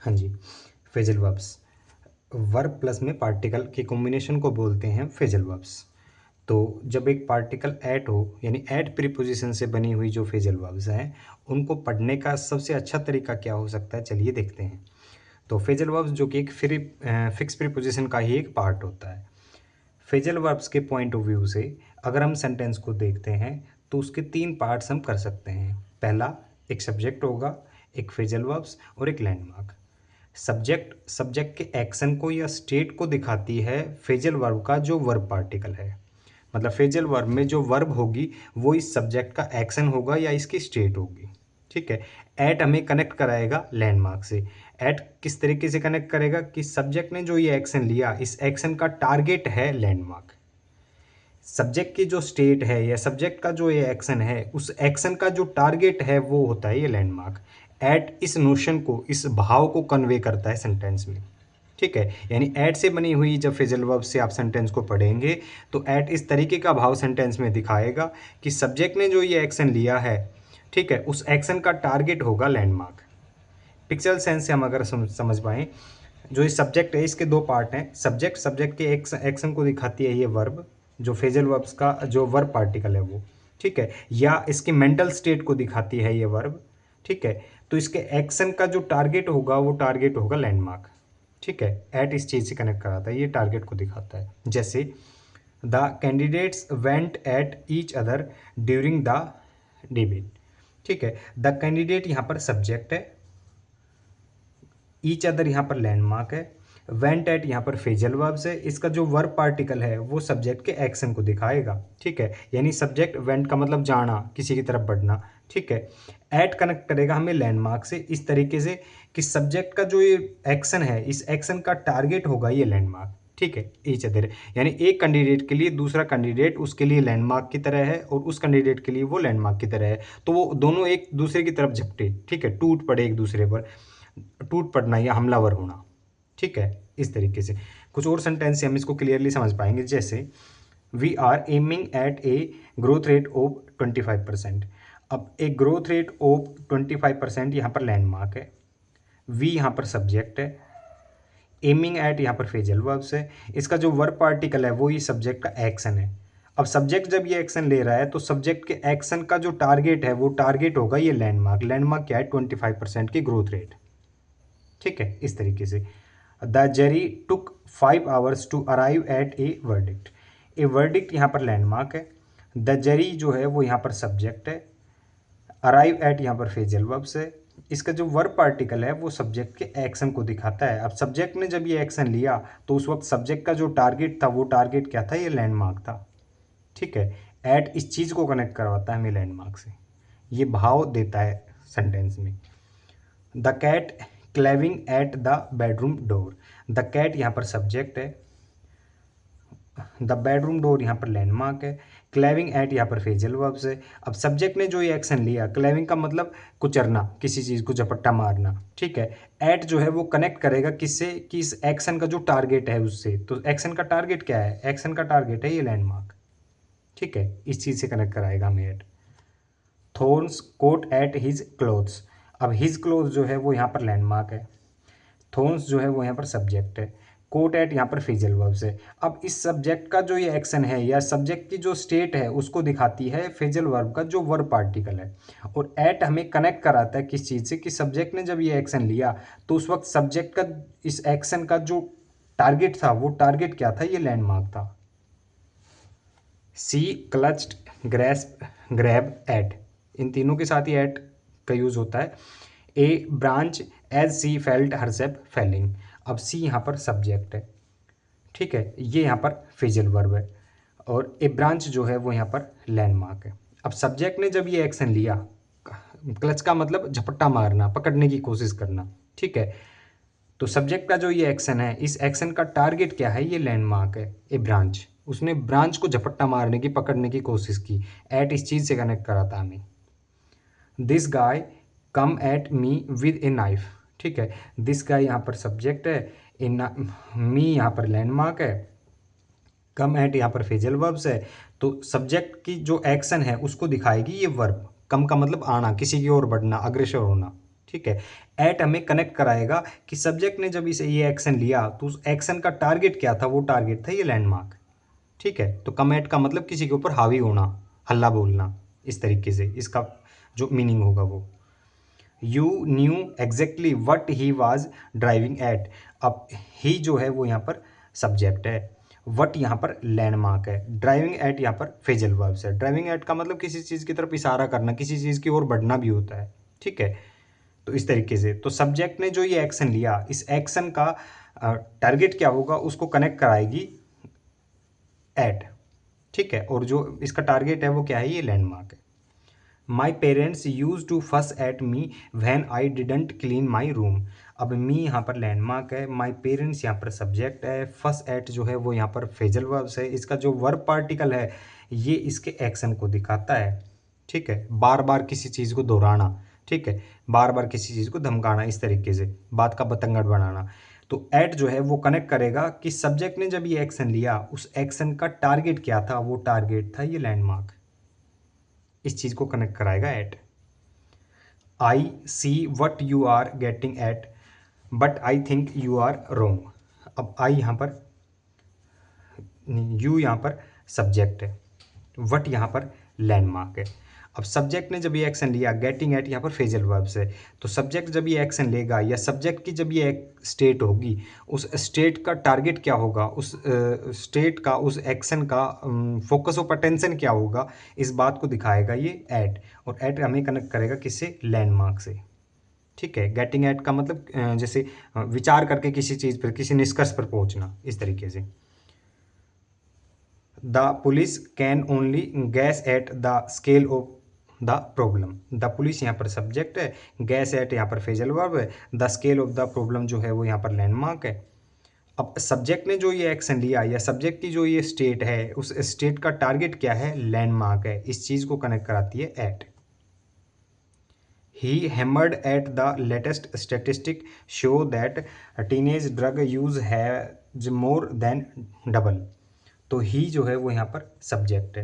हाँ जी, phrasal verbs verb plus में particle के कॉम्बिनेशन को बोलते हैं फेजल वर्ब्स। तो जब एक पार्टिकल एट हो यानी एट प्रीपोजिशन से बनी हुई जो फेजल वर्ब्स हैं, उनको पढ़ने का सबसे अच्छा तरीका क्या हो सकता है, चलिए देखते हैं। तो फेजल वर्ब्स जो कि एक फिक्स प्रीपोजिशन का ही एक पार्ट होता है। फेजल वर्ब्स के पॉइंट ऑफ व्यू से अगर हम सेंटेंस को देखते हैं तो उसके तीन पार्ट्स हम कर सकते हैं। पहला, एक सब्जेक्ट होगा, एक फेजल वर्ब्स और एक लैंडमार्क। सब्जेक्ट के एक्शन को या स्टेट को दिखाती है फेजल वर्ब का जो वर्ब पार्टिकल है। मतलब फेजल वर्ब में जो वर्ब होगी वो इस सब्जेक्ट का एक्शन होगा या इसकी स्टेट होगी। ठीक है। एट हमें कनेक्ट कराएगा लैंडमार्क से। एट किस तरीके से कनेक्ट करेगा कि सब्जेक्ट ने जो ये एक्शन लिया, इस एक्शन का टारगेट है लैंडमार्क। सब्जेक्ट की जो स्टेट है या सब्जेक्ट का जो ये एक्शन है, उस एक्शन का जो टारगेट है वो होता है ये लैंडमार्क। एट इस नोशन को, इस भाव को कन्वे करता है सेंटेंस में। ठीक है। यानी एट से बनी हुई जब फेजल वर्ब से आप सेंटेंस को पढ़ेंगे तो एट इस तरीके का भाव सेंटेंस में दिखाएगा कि सब्जेक्ट ने जो ये एक्शन लिया है, ठीक है, उस एक्शन का टारगेट होगा लैंडमार्क। पिक्चरल सेंस से हम अगर समझ पाएँ, जो ये सब्जेक्ट है इसके दो पार्ट हैं। सब्जेक्ट के एक्शन को दिखाती है ये वर्ब, जो फेजल वर्ब्स का जो वर्ब पार्टिकल है वो। ठीक है। या इसकी मेंटल स्टेट को दिखाती है ये वर्ब। ठीक है। तो इसके एक्शन का जो टारगेट होगा वो टारगेट होगा लैंडमार्क। ठीक है। एट इस चीज़ से कनेक्ट कराता है, ये टारगेट को दिखाता है। जैसे the candidates went at each other during the debate. ठीक है। द कैंडिडेट यहाँ पर सब्जेक्ट है, ईच अदर यहाँ पर लैंडमार्क है, वेंट एट यहाँ पर फेजल वर्ब्स है। इसका जो वर्ब पार्टिकल है वो सब्जेक्ट के एक्शन को दिखाएगा। ठीक है। यानी सब्जेक्ट, वेंट का मतलब जाना, किसी की तरफ बढ़ना। ठीक है। एट कनेक्ट करेगा हमें लैंडमार्क से इस तरीके से कि सब्जेक्ट का जो ये एक्शन है, इस एक्शन का टारगेट होगा ये लैंडमार्क। ठीक है। ईच अदर यानी एक कैंडिडेट के लिए दूसरा कैंडिडेट उसके लिए लैंडमार्क की तरह है और उस कैंडिडेट के लिए वो लैंडमार्क की तरह है। तो वो दोनों एक दूसरे की तरफ झपटे, ठीक है, टूट पड़े एक दूसरे पर, टूट पड़ना या हमलावर होना। ठीक है। इस तरीके से कुछ और सेंटेंस से हम इसको क्लियरली समझ पाएंगे। जैसे we are aiming at a growth rate of 25%। अब एक ग्रोथ रेट ऑफ 25% यहाँ पर लैंडमार्क है, वी यहाँ पर सब्जेक्ट है, एमिंग एट यहाँ पर फेजल वर्ब्स है। इसका जो वर्ब पार्टिकल है वो ये सब्जेक्ट का एक्शन है। अब सब्जेक्ट जब ये एक्शन ले रहा है तो सब्जेक्ट के एक्शन का जो टारगेट है वो टारगेट होगा ये लैंडमार्क। लैंडमार्क क्या है? 25% की ग्रोथ रेट। ठीक है। इस तरीके से the jury took 5 hours to arrive at a verdict. A verdict यहाँ पर लैंडमार्क है, द जरी जो है वो यहाँ पर सब्जेक्ट है, अराइव एट यहाँ पर फेजल वर्ब्स है। इसका जो वर्ब पार्टिकल है वो सब्जेक्ट के एक्शन को दिखाता है। अब सब्जेक्ट ने जब ये एक्शन लिया तो उस वक्त सब्जेक्ट का जो टारगेट था वो टारगेट क्या था? ये लैंडमार्क था। ठीक है। एट इस चीज़ को कनेक्ट करवाता है हमें लैंडमार्क से, ये भाव देता है सेंटेंस में। The cat clawing at the bedroom door. The cat यहाँ पर सब्जेक्ट है, द बेडरूम डोर यहाँ पर लैंडमार्क है, क्लेविंग एट यहाँ पर फेजल वर्ब्स है। अब सब्जेक्ट ने जो ये एक्शन लिया, क्लेविंग का मतलब कुचरना, किसी चीज़ को झपट्टा मारना। ठीक है। एट जो है वो कनेक्ट करेगा किससे? कि इस एक्शन का जो टारगेट है उससे। तो एक्शन का टारगेट क्या है? एक्शन का टारगेट है ये लैंडमार्क। ठीक है। इस चीज़ से कनेक्ट कराएगा हमें at. Thorns caught at his clothes. अब हिज क्लोथ जो है वो यहाँ पर लैंडमार्क है, थॉर्न्स जो है वो यहाँ पर सब्जेक्ट है, कोट एट यहाँ पर फेजल वर्ब्स है। अब इस सब्जेक्ट का जो ये एक्शन है या सब्जेक्ट की जो स्टेट है उसको दिखाती है फेजल वर्ब का जो वर्ब पार्टिकल है। और एट हमें कनेक्ट कराता है किस चीज़ से? कि सब्जेक्ट ने जब ये एक्शन लिया तो उस वक्त सब्जेक्ट का इस एक्शन का जो टारगेट था वो टारगेट क्या था? ये लैंडमार्क था। She clutched grasp grab at, इन तीनों के साथ ही एट का यूज़ होता है। A branch as she felt herself falling. अब सी यहाँ पर सब्जेक्ट है, ठीक है, ये यहाँ पर फेजल वर्ब है, और ए ब्रांच जो है वो यहाँ पर लैंडमार्क है। अब सब्जेक्ट ने जब ये एक्शन लिया, क्लच का मतलब झपट्टा मारना, पकड़ने की कोशिश करना। ठीक है। तो सब्जेक्ट का जो ये एक्शन है, इस एक्शन का टारगेट क्या है? ये लैंडमार्क है, ए ब्रांच। उसने ब्रांच को झपट्टा मारने की, पकड़ने की कोशिश की। एट इस चीज़ से कनेक्ट करा था हमें। This guy come at me with a knife. ठीक है। दिस गाय यहाँ पर सब्जेक्ट है, इन मी यहाँ पर लैंडमार्क है, कम एट यहाँ पर फेजल वर्ब्स है। तो सब्जेक्ट की जो एक्शन है उसको दिखाएगी ये वर्ब। कम का मतलब आना, किसी की ओर बढ़ना, अग्रसर होना। ठीक है। एट हमें कनेक्ट कराएगा कि सब्जेक्ट ने जब इसे ये एक्शन लिया तो उस एक्शन का टारगेट क्या था, वो टारगेट था ये लैंडमार्क। ठीक है, तो कम एट का मतलब किसी के ऊपर हावी होना, हल्ला बोलना, इस तरीके से इसका जो मीनिंग होगा वो। You knew exactly what he was driving eight. अब ही जो है वो यहाँ पर सब्जेक्ट है, वट यहाँ पर लैंडमार्क है, ड्राइविंग एट यहाँ पर फेजल वर्ब्स है। ड्राइविंग एट का मतलब किसी चीज़ की तरफ इशारा करना, किसी चीज़ की ओर बढ़ना भी होता है। ठीक है, तो इस तरीके से तो सब्जेक्ट ने जो ये एक्शन लिया, इस एक्शन का टारगेट क्या होगा उसको कनेक्ट कराएगी एट। ठीक है, और जो इसका टारगेट है वो क्या है, ये लैंडमार्क है। माई पेरेंट्स यूज टू फस at me when I didn't clean my room. अब मी यहाँ पर लैंडमार्क है, माई पेरेंट्स यहाँ पर सब्जेक्ट है, फस एट जो है वो यहाँ पर फेजल वर्ब्स है। इसका जो वर्ब पार्टिकल है ये इसके एक्शन को दिखाता है। ठीक है, बार बार किसी चीज़ को दोहराना, ठीक है, बार बार किसी चीज़ को धमकाना, इस तरीके से बात का बतंगड़ बनाना। तो एट जो है वो कनेक्ट करेगा कि सब्जेक्ट ने जब ये एक्शन लिया उस एक्शन का टारगेट क्या था, वो टारगेट था ये लैंडमार्क। इस चीज़ को कनेक्ट कराएगा at. I see what you are getting at but I think you are wrong. अब आई यहाँ पर, यू यहाँ पर सब्जेक्ट है, वट यहाँ पर लैंडमार्क है। अब सब्जेक्ट ने जब ये एक्शन लिया, गेटिंग एट यहाँ पर फेजल वर्ब्स है, तो सब्जेक्ट जब ये एक्शन लेगा या सब्जेक्ट की जब ये स्टेट होगी, उस स्टेट का टारगेट क्या होगा, उस स्टेट का, उस एक्शन का फोकस ऑफ अटेंशन क्या होगा, इस बात को दिखाएगा ये एट। और एट हमें कनेक्ट करेगा किससे, लैंडमार्क से। ठीक है, गेटिंग एट का मतलब जैसे विचार करके किसी चीज़ पर, किसी निष्कर्ष पर पहुंचना, इस तरीके से। The police can only gas at the scale of the problem. The police यहाँ पर सब्जेक्ट है, गैस एट यहाँ पर फेजल वर्ब है, the scale of the problem जो है वो यहाँ पर लैंडमार्क है। अब सब्जेक्ट ने जो ये एक्शन लिया या सब्जेक्ट की जो ये स्टेट है, उस स्टेट का टारगेट क्या है, लैंडमार्क है। इस चीज़ को कनेक्ट कराती है eight. He hammered at the latest statistic show that teenage drug use has more than double। तो ही जो है वो यहाँ पर सब्जेक्ट है,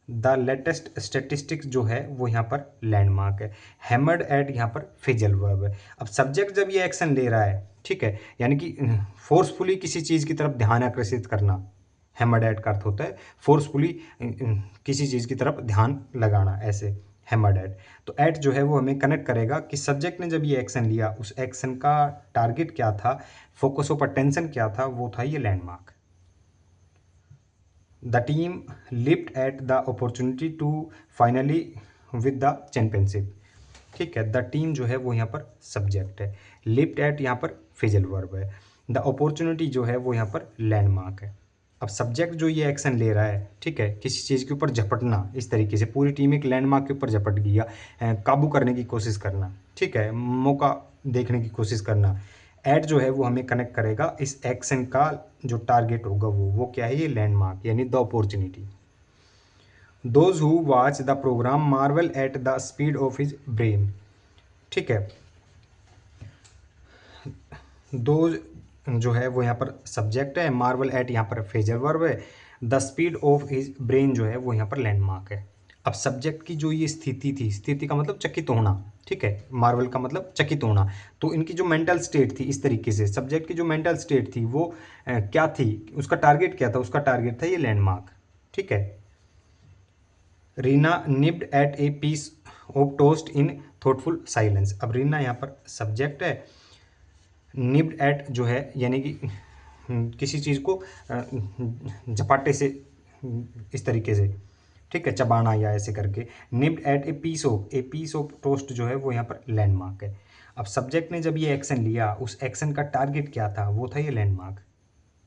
द लेटेस्ट स्टेटिस्टिक्स जो है वो यहाँ पर लैंडमार्क है, हैमर्ड एट यहाँ पर फेजल वर्ब है। अब सब्जेक्ट जब ये एक्शन ले रहा है, ठीक है, यानी कि फोर्सफुली किसी चीज़ की तरफ ध्यान आकर्षित करना, हैमर्ड एट का अर्थ होता है फोर्सफुली किसी चीज़ की तरफ ध्यान लगाना, ऐसे हैमर्ड एट। तो एट जो है वो हमें कनेक्ट करेगा कि सब्जेक्ट ने जब ये एक्शन लिया उस एक्शन का टारगेट क्या था, फोकस ऑफ अटेंशन क्या था, वो था ये landmark. The team leapt at the opportunity to finally win the championship. ठीक है, द टीम जो है वो यहाँ पर सब्जेक्ट है, लिप्ट एट यहाँ पर फेजल वर्ब है, द अपॉर्चुनिटी जो है वो यहाँ पर लैंडमार्क है। अब सब्जेक्ट जो ये एक्शन ले रहा है, ठीक है, किसी चीज़ के ऊपर झपटना, इस तरीके से पूरी टीम एक लैंडमार्क के ऊपर झपट गया, काबू करने की कोशिश करना, ठीक है, मौका देखने की कोशिश करना। एट जो है वो हमें कनेक्ट करेगा इस एक्शन का जो टारगेट होगा वो क्या है, ये लैंडमार्क यानी the opportunity. Those who watch the program marvel at the speed of his brain. ठीक है, दो जो है वो यहाँ पर सब्जेक्ट है, मार्वल एट यहाँ पर फेजर वर्ब है, the speed of his brain जो है वो यहाँ पर लैंडमार्क है। अब सब्जेक्ट की जो ये स्थिति थी, स्थिति का मतलब चकित होना, ठीक है, मार्वल का मतलब चकित होना, तो इनकी जो मेंटल स्टेट थी, इस तरीके से सब्जेक्ट की जो मेंटल स्टेट थी वो क्या थी, उसका टारगेट क्या था, उसका टारगेट था ये लैंडमार्क। ठीक है, Reena nibbled at a piece of toast in thoughtful silence. अब रीना यहाँ पर सब्जेक्ट है, निब्ड एट जो है यानी कि किसी चीज़ को झपाटे से, इस तरीके से, ठीक है, चबाना या ऐसे करके, nibbled at a piece of toast जो है वो यहाँ पर लैंडमार्क है। अब सब्जेक्ट ने जब ये एक्शन लिया उस एक्शन का टारगेट क्या था, वो था ये लैंडमार्क।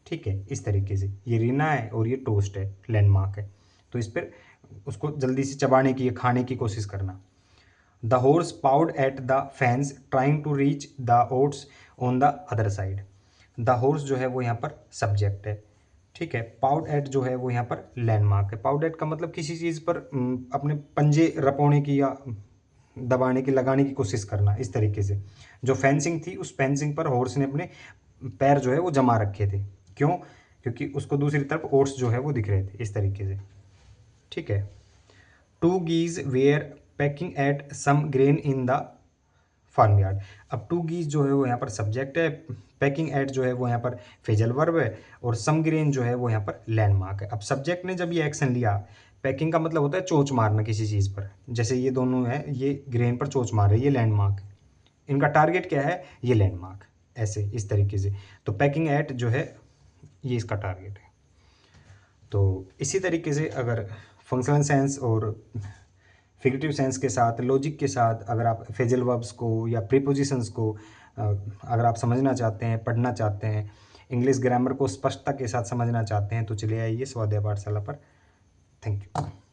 ठीक है, इस तरीके से ये रीना है और ये टोस्ट है, लैंडमार्क है, तो इस पर उसको जल्दी से चबाने की, खाने की कोशिश करना। The horse pawed at the fence trying to reach the oats on the other side. The horse जो है वो यहाँ पर सब्जेक्ट है, ठीक है, पाउड एट जो है वो यहाँ पर लैंडमार्क है। पाउड एट का मतलब किसी चीज़ पर अपने पंजे रपोने की या दबाने की, लगाने की कोशिश करना, इस तरीके से। जो फेंसिंग थी उस फेंसिंग पर हॉर्स ने अपने पैर जो है वो जमा रखे थे, क्यों, क्योंकि उसको दूसरी तरफ ओट्स जो है वो दिख रहे थे, इस तरीके से। ठीक है, two geese were pecking at some grain in the farm yard. अब टू गीज जो है वो यहाँ पर सब्जेक्ट है, पैकिंग एट जो है वो यहाँ पर फेजल वर्ब है, और सम ग्रेन जो है वो यहाँ पर लैंडमार्क है। अब सब्जेक्ट ने जब ये एक्शन लिया, पैकिंग का मतलब होता है चोंच मारना किसी चीज़ पर, जैसे ये दोनों है, ये ग्रेन पर चोंच मार रहे हैं, ये लैंडमार्क है। इनका टारगेट क्या है, ये लैंडमार्क, ऐसे इस तरीके से। तो पैकिंग एट जो है ये इसका टारगेट है। तो इसी तरीके से अगर फंक्शनल सेंस और फिगरेटिव सेंस के साथ, लॉजिक के साथ, अगर आप फ्रेजल वर्ब्स को या प्रीपोजिशंस को अगर आप समझना चाहते हैं, पढ़ना चाहते हैं, इंग्लिश ग्रामर को स्पष्टता के साथ समझना चाहते हैं, तो चलिए आइए स्वाध्याय पाठशाला पर। Thank you.